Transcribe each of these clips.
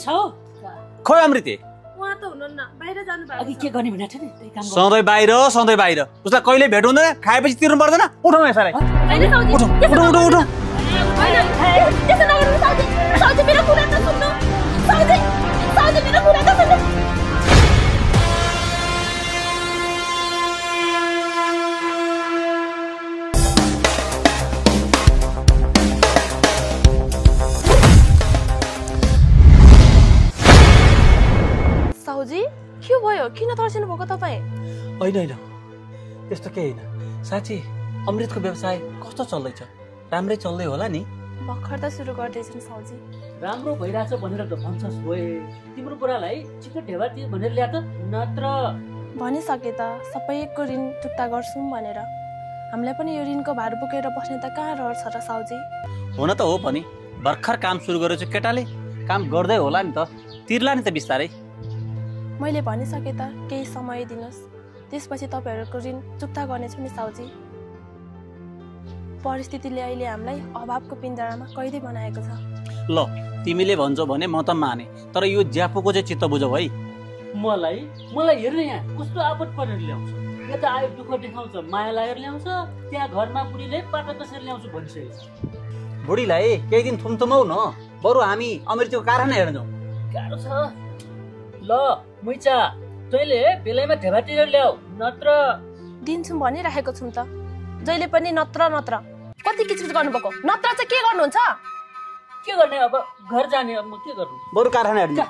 छ हो खोइ अमृति उहाँ त हुनुहुन्न बाहिर जानु भएको अघि के गर्ने भनेको थियो नि त्यही काम सधैँ बाहिर उसलाई कहिले भेट हुँदैन खाएपछि तिर्नु पर्दैन उठाउनु यसलाई हैन साउजी उठौ त्यसो नगर्नु साउजी साउजी मेरो कुरा त सुन्नु साउजी साउजी मेरो कुरा त सुन्नु साउजी के भयो किन तर्सिनु भएको तपाई होइन त्यस्तो केही होइन साँच्ची अमृतको व्यवसाय कस्तो चल्दैछ राम्रै चल्दै होला नि भर्खर त सुरु गर्दैछन् साउजी राम्रो भइराछ भनेर त भन्छस् ओए तिम्रो बुढालाई छिटो ढेवा दिए भनेर ल्या त नत्र भनिसके त सबैको ऋण चुक्ता गर्छौँ भनेर हामीलाई पनि यो ऋणको भार बोकेर बस्ने त कहाँ रहन्छ र साउजी हुन त हो पनि भर्खर काम सुरु गरेछ केटाले काम गर्दै होला नि त तिर्ला नि त बिस्तारै मैले भनिसके त केही समय दिनुहोस् त्यसपछि तपाईहरूको ऋण चुक्ता गर्नेछु नि साउजी परिस्थितिले अहिले हामीलाई अभावको पिञ्जरामा कैदी बनाएको छ ल तिमीले भन्छौ भने म त माने तर यो ज्यापुको चाहिँ चित्त बुझौ है मलाई हेर्न यहाँ कस्तो आपत परेर ल्याउँछ यता आयो दुःख देखाउँछ माया लागेर ल्याउँछ त्यहाँ घरमा बुढीले पाटा कसरी ल्याउँछु भनिसकेको छ बुढीलाई केही दिन थुमथुमाउ न बरु हामी अमृतको कारखाना हेर्न जाउँ गाह्रो छ ल मुइचा तैँले बेलैमा ढेवा तिरेर ल्याऊ नत्र दिन्छौँ भनिराखेको छौँ त जहिले पनि नत्र कति किचकिच गर्नुभएको नत्र चाहिँ के गर्नुहुन्छ के गर्ने अब घर जाने अब म के गर्नु बरु कारखाना हेर्न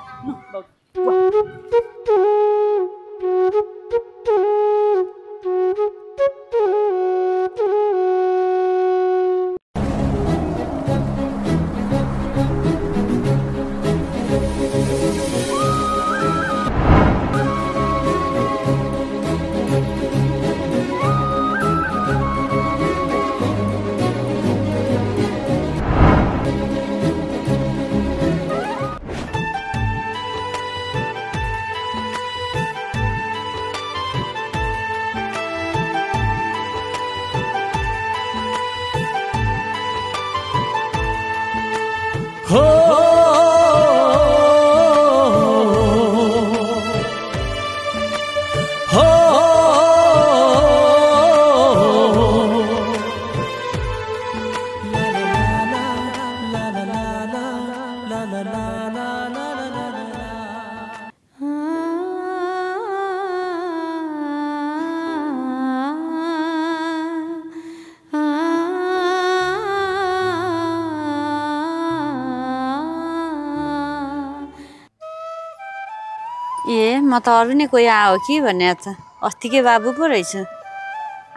म त अरू नै कोही आयो कि भन्ने त अस्तिकै बाबु पो रहेछ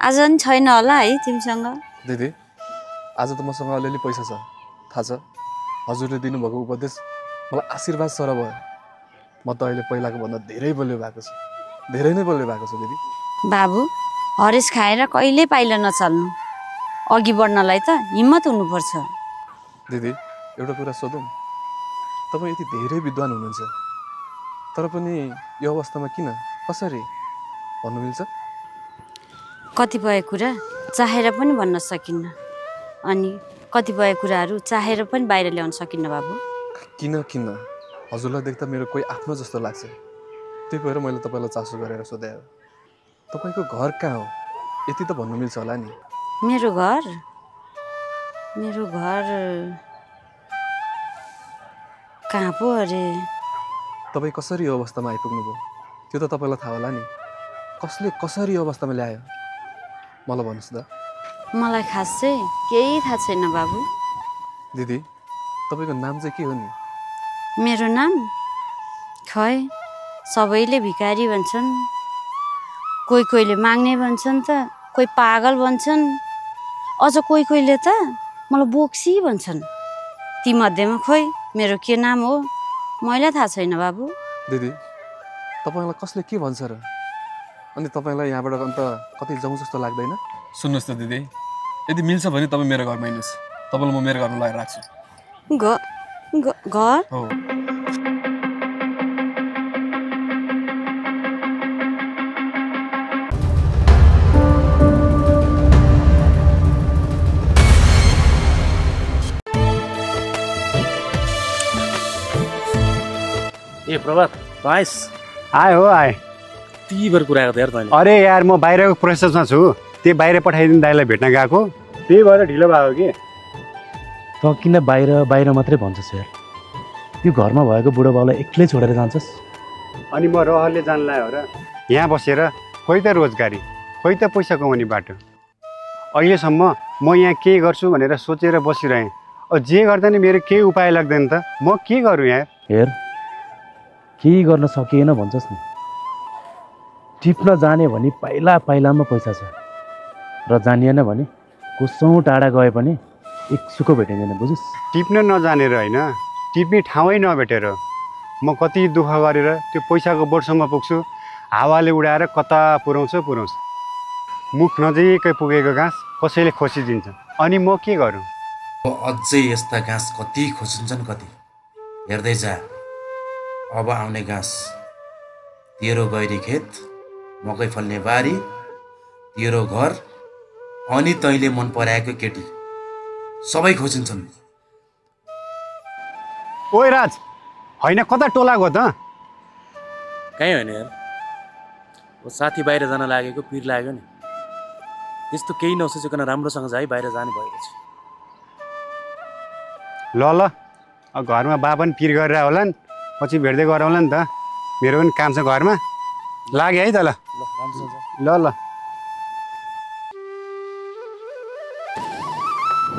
आज नि छैन होला है तिमीसँग दिदी आज त मसँग अलिअलि पैसा छ थाहा छ हजुरले दिनुभएको उपदेश मलाई आशीर्वाद सर भयो म त अहिले पहिलाको भन्दा धेरै बलियो भएको छु धेरै नै बलियो भएको छु दिदी बाबु हरेस खाएर कहिले पाइला नचल्नु अघि बढ्नलाई त हिम्मत हुनुपर्छ दिदी एउटा कुरा सोधौँ तपाईँ यति धेरै विद्वान हुनुहुन्छ तर पनि यो अवस्थामा किन कसरी भन्नु मिल्छ कतिपय कुरा चाहेर पनि भन्न सकिन्न अनि कतिपय कुराहरू चाहेर पनि बाहिर ल्याउन सकिन्न बाबु किन हजुरलाई देख्दा मेरो कोही आफ्नो जस्तो लाग्छ त्यही भएर मैले तपाईँलाई चासो गरेर सोधेँ तपाईँको घर कहाँ हो यति त भन्नु मिल्छ होला नि मेरो घर कहाँ पो अरे तपाईँ कसरी यो अवस्थामा आइपुग्नु भयो त्यो त तपाईँलाई थाहा होला नि कसले कसरी यो अवस्थामा ल्यायो मलाई भन्नुहोस् त मलाई खास चाहिँ केही थाहा छैन बाबु दिदी तपाईँको नाम चाहिँ के हो नि मेरो नाम खै सबैले भिखारी भन्छन् कोहीले माग्ने भन्छन् त कोही पागल भन्छन् अझ कोहीले त मलाई बोक्सी भन्छन् ती मध्येमा खोइ मेरो के नाम हो मलाई थाहा छैन बाबु दिदी तपाईँलाई कसले के भन्छ र अनि तपाईँलाई यहाँबाट अन्त कतै जाउँ जस्तो लाग्दैन सुन्नुहोस् त दिदी यदि मिल्छ भने तपाईँ मेरो घरमा आइनुहोस् तपाईँलाई म मेरो घरमा लगेर राख्छु घर हो ए प्रभात आइस आए हो आए ती बेर कुरा गर्दा यार तैँले अरे यार म बाहिरको प्रोसेसमा छु त्यही बाहिर पठाइदिनु दाइलाई भेट्न गएको त्यही भएर ढिलो भयो कि त किन बाहिर मात्रै भन्छस् यार यो घरमा भएको बुढो बाउलाई एक्लै छोडेर जान्छस् अनि म रहरले जानलाई हो र यहाँ बसेर खोइ त रोजगारी खोइ त पैसा कमाउने बाटो अहिलेसम्म म यहाँ के गर्छु भनेर सोचेर बसिरहेँ जे गर्दा नि मेरो केही उपाय लाग्दैन त म के गरौँ यार हेर केही गर्न सकिएन भन्छस् नि टिप्न जाने भने पाइलामा पैसा छ र जानिएन भने कोसौँ टाढा गए पनि एक सुको भेटिँदैन बुझिस् टिप्न नजानेर होइन टिप्ने ठाउँै नभेटेर म कति दुःख गरेर त्यो पैसाको बोटसम्म पुग्छु हावाले उडाएर कता पुर्याउँछ मुख नजिकै पुगेको घाँस कसैले खोसिदिन्छ अनि म के गरौँ अझै यस्ता घाँस कति खोसिन्छन् कति हेर्दै जा अब आउने घाँस तेरो गैरी खेत मकै फल्ने बारी तेरो घर अनि तैँले मन पराएको केटी सबै खोजिन्छन् ओइ राज होइन कता टोला गयो त कहीँ होइन यार ओ साथी बाहिर जान लागेको पिर लाग्यो नि त्यस्तो केही नसोचिकन राम्रोसँग जा है बाहिर जाने भएपछि ल अब घरमा बा पनि पिर गरेर होला नि पछि भेट्दै गरौँला नि त मेरो पनि काम छ घरमा लाग्यो है त ल ल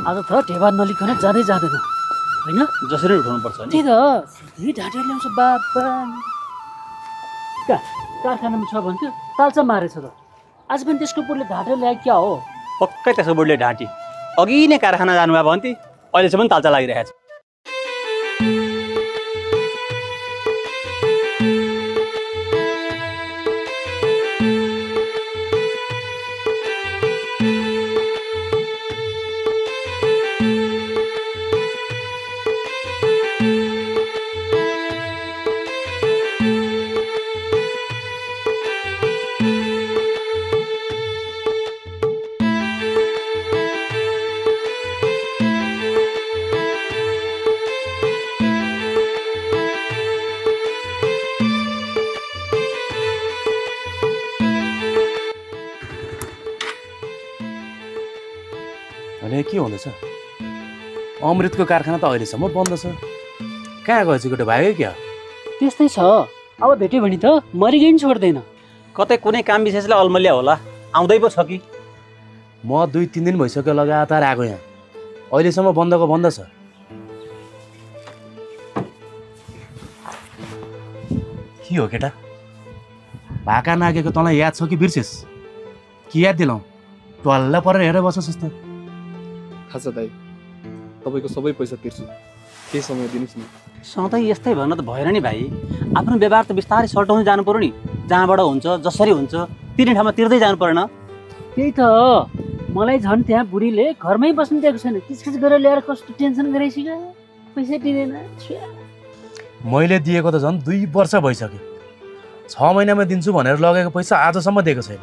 आज त ढेबा नलिकन जाँदै जाँदैन होइन जसरी उठाउनु पर्छ नि त्यही त यही ढाँटेर ल्याउँछ बाबा कारखानामा छ भन्थ्यो तालचा मारेछ त आज पनि त्यसको बुढले ढाँटेर ल्याए क्या हो पक्कै त्यसको बुढले ढाँटी अघि नै कारखाना जानुभयो भन्थे अहिलेसम्म तालचा लागिरहेको छ भने के हुँदैछ अमृतको कारखाना त अहिलेसम्म बन्द छ कहाँ गएछ गोटे भाग्यो क्या त्यस्तै छ अब भेट्यो भने त मरिगै नि छोड्दैन कतै कुनै काम विशेषले अल्मलिया होला आउँदै पो छ कि म 2-3 दिन भइसक्यो लगातार आएको यहाँ अहिलेसम्म बन्दको बन्द छ के हो केटा भाका नागेको तँलाई याद छ कि बिर्सेस् कि याद दिलाउँ टल्ला परेर हेरेर बस्छस् त थाहा छ दाइ तपाईँको सबै पैसा तिर्छु केही समय दिनुहोस् न सधैँ यस्तै भन्न त भएन नि भाइ आफ्नो व्यवहार त बिस्तारै सल्टाउँदै जानु पर्यो नि जहाँबाट हुन्छ जसरी हुन्छ तिर्ने ठाउँमा तिर्दै जानु परेन त्यही त मलाई झन् त्यहाँ बुढीले घरमै बस्नु दिएको छैन किचकिच गरेर ल्याएर कस्तो टेन्सन गराइसक्यो पैसा दिँदैन मैले दिएको त झन् 2 वर्ष भइसक्यो 6 महिनामा दिन्छु भनेर लगेको पैसा आजसम्म दिएको छैन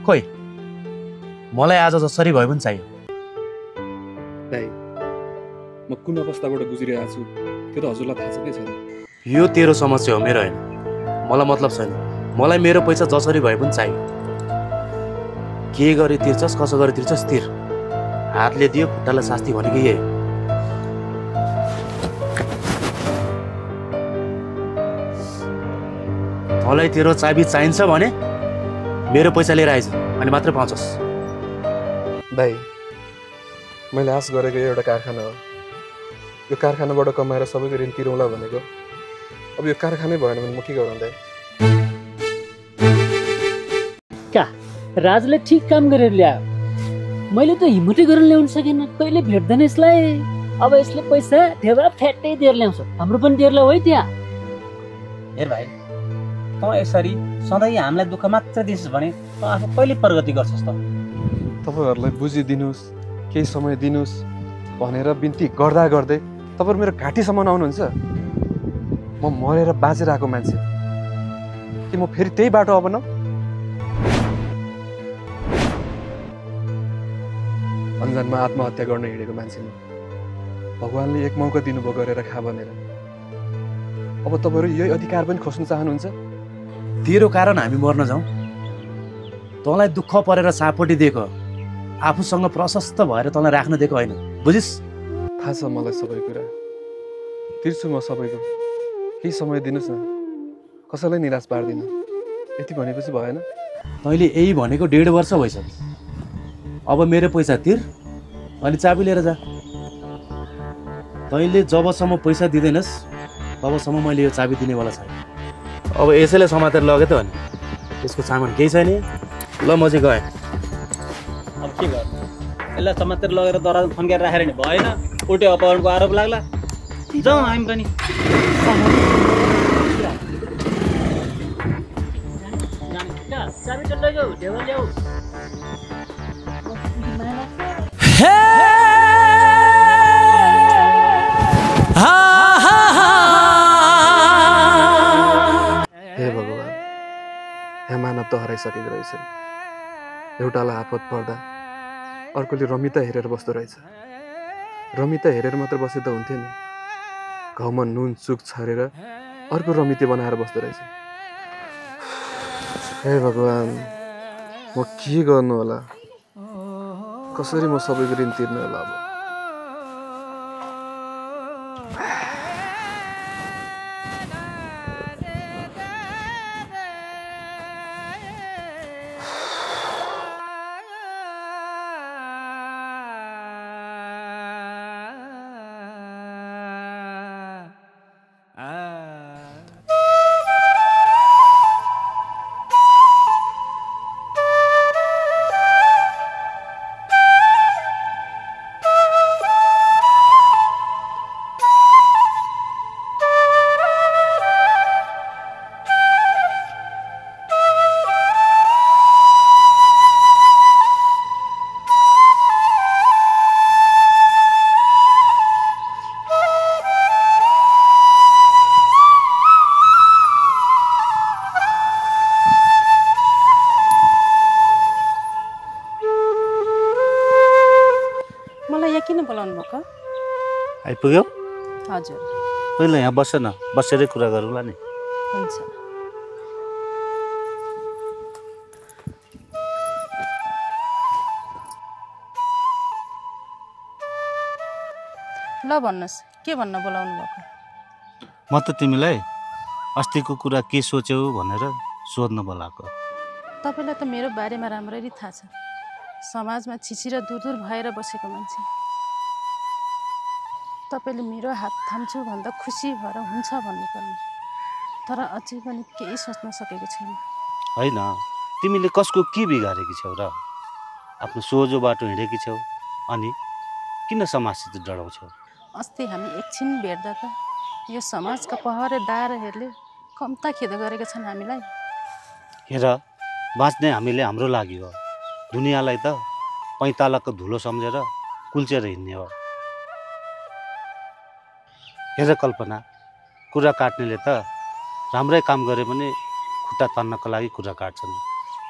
खोइ मलाई आज जसरी भए पनि चाहियो दाइ म कुन अवस्थाबाट गुज्रिरहेको छु त्यो त हजुरलाई थाहा छ कि छैन यो तेरो समस्या हो मेरो होइन मलाई मतलब छैन मलाई मेरो पैसा जसरी भए पनि चाहियो के गरी तिर्छस् कसो गरी तिर्छस् तिर हातले दियो खुट्टालाई शास्ति भनेको यही मलाई तेरो चाबी चाहिन्छ भने मेरो पैसा लिएर आइज अनि मात्रै पाउँछस् दाइ मैले आश गरेको एउटा कारखाना हो यो कारखानाबाट कमाएर सबैको ऋण तिरौँला भनेको अब यो कारखानै भएन भने म के गरौँ दाइ का राजले ठिक काम गरेर ल्यायो मैले त हिम्मतै गरेर ल्याउन सकेन कहिले भेट्दैन यसलाई अब यसले पैसा ढेबा फ्याट्टै दिएर ल्याउँछ हाम्रो पनि दिएर ल्याऊ है त्यहाँ हेर भाइ तँ यसरी सधैँ हामीलाई दुःख मात्र दिन्छस् भने तँ आफू कहिले प्रगति गर्छस् त तपाईँहरूलाई बुझिदिनुहोस् केही समय दिनुहोस् भनेर बिन्ती गर्दा गर्दै तपाईँहरू मेरो घाँटीसम्म आउनुहुन्छ म मरेर बाँचेर आएको मान्छे कि म फेरि त्यही बाटो अपनाऊ अन्जानमा आत्महत्या गर्न हिँडेको मान्छे म भगवान्ले एक मौका दिनुभयो गरेर खा भनेर अब तपाईँहरू यही अधिकार पनि खोज्न चाहनुहुन्छ? तेरो कारण हामी मर्न जाउँ? तँलाई दुःख परेर सापटी दिएको, आफूसँग प्रशस्त भएर तँलाई राख्न दिएको होइन, बुझिस्? थाहा छ मलाई सबै कुरा। तिर्छु म सबैको। केही समय दिनुहोस् न, कसैलाई निराश पार्दिनँ। यति भनेपछि भएन? तैँले यही भनेको 1.5 वर्ष भइसक्यो। अब मेरो पैसा तिर अनि चाबी लिएर जा। तैँले जबसम्म पैसा दिँदैनस् तबसम्म मैले यो चाबी दिनेवाला छैन। अब यसैले समातेर लगे त भने त्यसको सामान केही छैन। ल म चाहिँ गएँ। अब के गर्नु? यसलाई समातेर लगेर दराजमा थन्काएर राखेर नि भएन। उल्टे अपहरणको आरोप लाग्ला। जाउँ हामी पनि। चाबी त लैजाऊ, ढेवा ल्याऊ। हे भगवान्, यहाँ मानव त हराइसकेको रहेछ। एउटालाई आपत पर्दा अर्कोले रमिता हेरेर बस्दो रहेछ। रमिता हेरेर मात्र बसे त हुन्थ्यो नि। घाउमा नुन सुक छरेर अर्को रमिते बनाएर बस्दो रहेछ। हे भगवान्, म के गर्नु होला? कसरी म सबैको ऋण तिर्नु होला अब? किन बोलाउनु भएको? आइपुग्यो? हजुर। पहिला यहाँ बस न, बसेरै कुरा गरौँला नि। हुन्छ। ल भन्नुहोस्, के भन्न बोलाउनु भएको? म त तिमीलाई अस्तिको कुरा के सोच्यौ भनेर सोध्न बोलाएको। तपाईँलाई त मेरो बारेमा राम्ररी थाहा छ। समाजमा छिछि र दूर दूर भएर बसेको मान्छे। तपाईँले मेरो हात थाम्छु भन्दा खुसी भएर हुन्छ भन्नुपर्ने, तर अझै पनि केही सोच्न सकेको छैन। होइन, तिमीले कसको के बिगारेकी छौ र? आफ्नो सोझो बाटो हिँडेकी छौ, अनि किन समाजसित डराउँछौ? अस्ति हामी एकछिन भेट्दा त यो समाजका पहरेदारहरूले कम्ता खेद गरेका छन् हामीलाई। हेर, बाँच्ने हामीले हाम्रो लागि हो, दुनियाँलाई त पैँतालाको धुलो सम्झेर कुल्चेर हिँड्ने हो। हेर कल्पना, कुरा काट्नेले त राम्रै काम गरे पनि खुट्टा तान्नको लागि कुरा काट्छन्,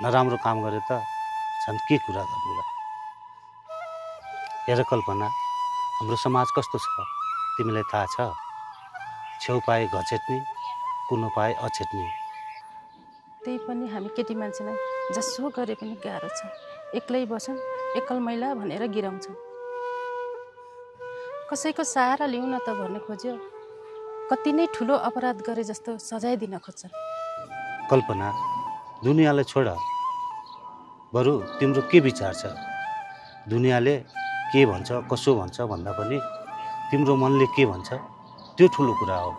नराम्रो काम गरे त झन् के कुरा गर्नु र? हेर कल्पना, हाम्रो समाज कस्तो छ तिमीलाई थाहा छ? छेउ पाए घचेट्ने, कुनो पाए अछेट्ने। त्यही पनि हामी केटी मान्छेलाई जसो गरे पनि गाह्रो छ। एक्लै बसौँ, एकल मैला भनेर गिराउँछौँ। कसैको सहारा लिउँ न त भन्ने खोज्यो, कति नै ठुलो अपराध गरे जस्तो सजाय दिन खोज्छन्। कल्पना, दुनियाँलाई छोड, बरु तिम्रो के विचार छ? दुनियाँले के भन्छ कसो भन्छ भन्दा पनि तिम्रो मनले के भन्छ त्यो ठुलो कुरा हो।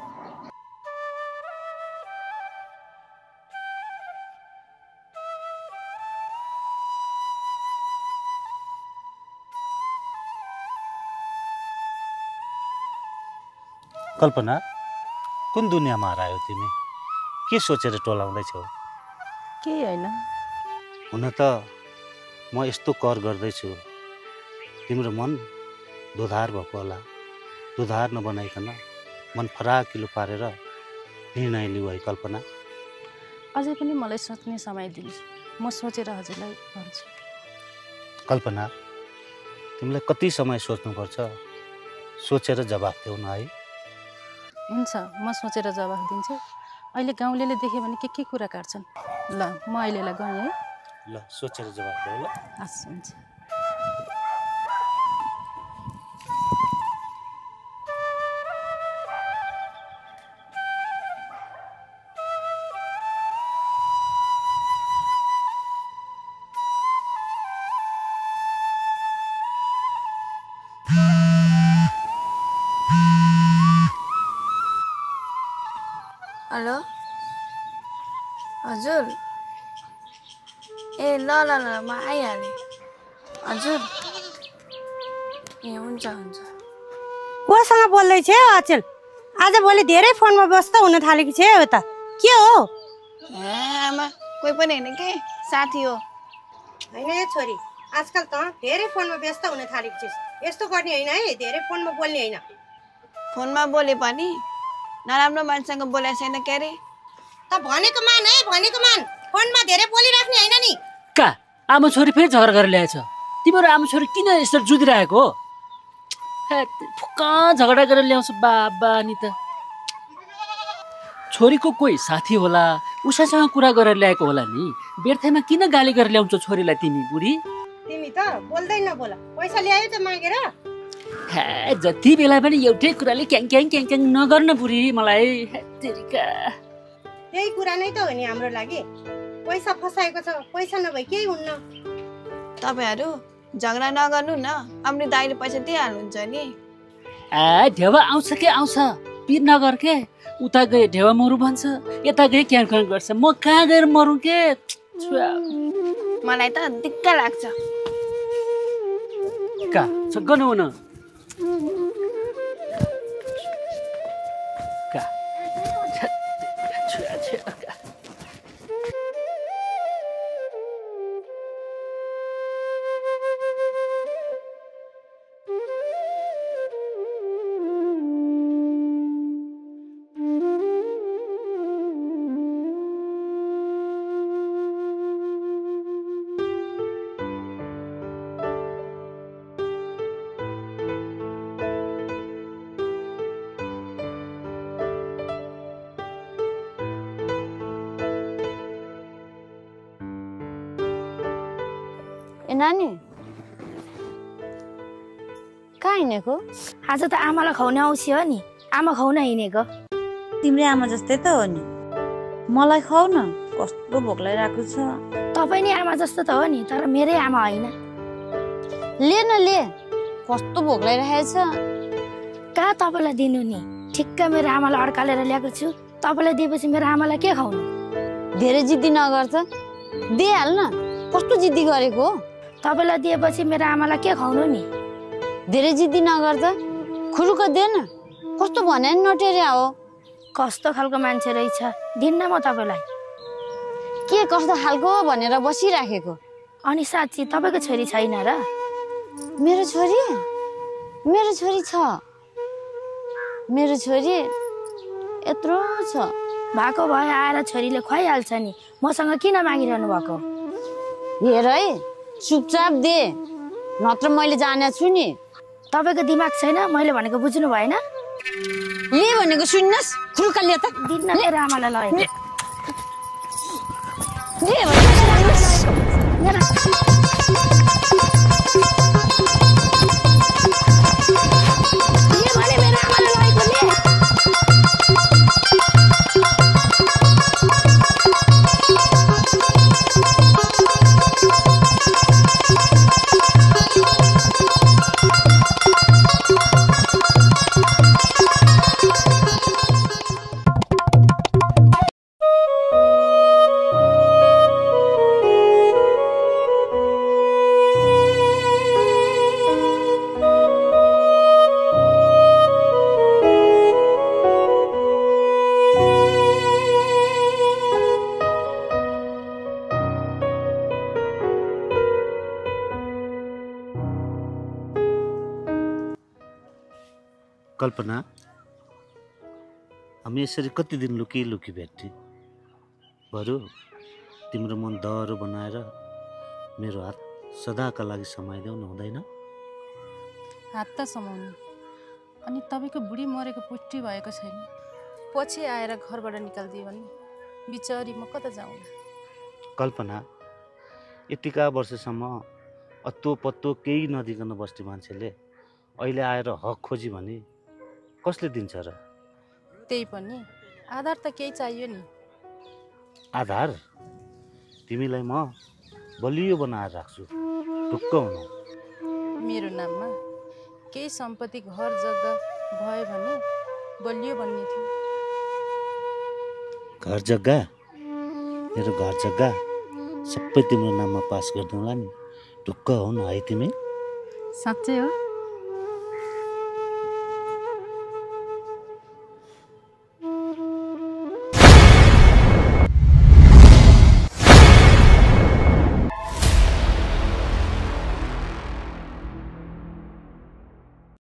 कल्पना, कुन दुनियाँमा हरायो तिमी? के सोचेर टोलाउँदैछौ? के होइन, हुन त म यस्तो कर गर्दैछु, तिम्रो मन दोधार भएको होला। दोधार नबनाइकन मन फराकिलो पारेर निर्णय लिऊ है कल्पना। अझै पनि मलाई सोच्ने समय दिनुहोस्, म सोचेर हजुरलाई भन्छु। कल्पना, तिमीलाई कति समय सोच्नुपर्छ? सोचेर जवाफ देऊ न है। हुन्छ, म सोचेर जवाफ दिन्छु। अहिले गाउँलेले देख्यो भने के कुरा काट्छन्। ल म अहिलेलाई गएँ है। ल सोचेर जवाफ देऊ ल। हस् हुन्छ। हेलो हजुर ए ल ल ल म आइहालेँ हजुर ए हुन्छ हुन्छ कोसँग बोल्दैछ अचेल? आजभोलि धेरै फोनमा व्यस्त हुन थालेको छ हो त, के हो? आमा कोही पनि होइन के साथी हो। होइन ए छोरी, आजकल त धेरै फोनमा व्यस्त हुन थालेको छिस्। यस्तो गर्ने होइन है, धेरै फोनमा बोल्ने होइन। फोनमा बोले पनि नराम्रो मान्छेसँग बोले छैन के अरे। त भनेको मान है, भनेको मान। फोनमा धेरै बोलिराख्ने होइन नि। का आमा छोरी फेरि झगडा गरेर ल्याएछ? तिम्रो आमा छोरी किन यस्तो जुधिरहेको हो? कहाँ झगडा गरेर ल्याउँछ बाबा नि त। छोरीको कोही साथी होला, उसँग कुरा गरेर ल्याएको होला नि। व्यर्थमा किन गाली गरेर ल्याउँछ छोरीलाई तिमी बुढी? तिमी त बोल्दै नबोल, पैसा ल्यायो त मागेर। जति बेला पनि एउटै कुराले क्याङ क्याङ क्याङ क्याङ नगर्न बुढी मलाई। त्यही कुरा नै त हो नि हाम्रो लागि। पैसा फसाएको छ, पैसा नभए केही हुन्न। तपाईँहरू झगडा नगर्नु न, हाम्रो दाइले पैसा दिइहाल्नुहुन्छ नि। ढेवा आउँछ के आउँछ, पिर नगर के। उता गए ढेवा मरु भन्छ, यता गए क्याङ क्याङ गर्छ। म कहाँ गएर मरु के? मलाई त दिक्क लाग्छ। का गर्नु न का ए नानी कहाँ हिँडेको? आज त आमालाई खुवाउन आउँछ हो नि, आमा खुवाउन हिँडेको। तिम्रै आमा जस्तै त हो नि। मलाई खुवाउ न, कस्तो भोक लागिरहेको छ। तपाईँ नि आमा जस्तो त हो नि, तर मेरै आमा होइन। ले न ले, कस्तो भोक लागिरहेछ। कहाँ तपाईँलाई दिनु नि, ठिक्क मेरो आमालाई अड्कालेर ल्याएको छु। तपाईँलाई दिएपछि मेरो आमालाई के खुवाउनु? धेरै जिद्दी नगर त, दिइहाल न। कस्तो जिद्दी गरेको हो? तपाईँलाई दिएपछि मेरो आमालाई के खुवाउनु नि? धेरै जिद्दी नगर त, खुरुक दे न। कस्तो भने नि नटेर्या हो। कस्तो खालको मान्छे रहेछ, दिन्न म तपाईँलाई। के कस्तो खालको भनेर बसिराखेको? अनि साँच्ची तपाईँको छोरी छैन र? मेरो छोरी? मेरो छोरी छ। मेरो छोरी यत्रो छ। भएको भए आएर छोरीले खुवाइहाल्छ नि, मसँग किन मागिरहनु भएको? हेर है, चुपचाप दे, नत्र मैले जाने छु नि। तपाईँको दिमाग छैन, मैले भनेको बुझ्नु भएन? ले भनेको सुन्नुहोस्, खुर्का ले त। दिन्न मेरो आमालाई लगेको। ले भनेको कल्पना, हामी यसरी कति दिन लुकी लुकी भेट्थ्यौँ। बरु तिम्रो मन दह्रो बनाएर मेरो हात सदाका लागि समाइदेऊ न, हुँदैन? हात त समाउनु, अनि तपाईँको बुढी मरेको पुष्टि भएको छैन। पछि आएर घरबाट निकालिदियो भने बिचरी म कता जाउँ। कल्पना, यतिका वर्षसम्म अत्तो पत्तो केही नदिकन बस्ने मान्छेले अहिले आएर हक खोजी भने कसले दिन्छ र? त्यही पनि आधार त केही चाहियो नि। आधार? तिमीलाई म बलियो बनाएर राख्छु, ढुक्क हुनु। मेरो नाममा केही सम्पत्ति घर जग्गा भयो भने बलियो बन्ने थियो। घर जग्गा? मेरो घर जग्गा सबै तिम्रो नाममा पास गरिदिउँला नि, ढुक्क हुनु है तिमी? साँच्चै हो?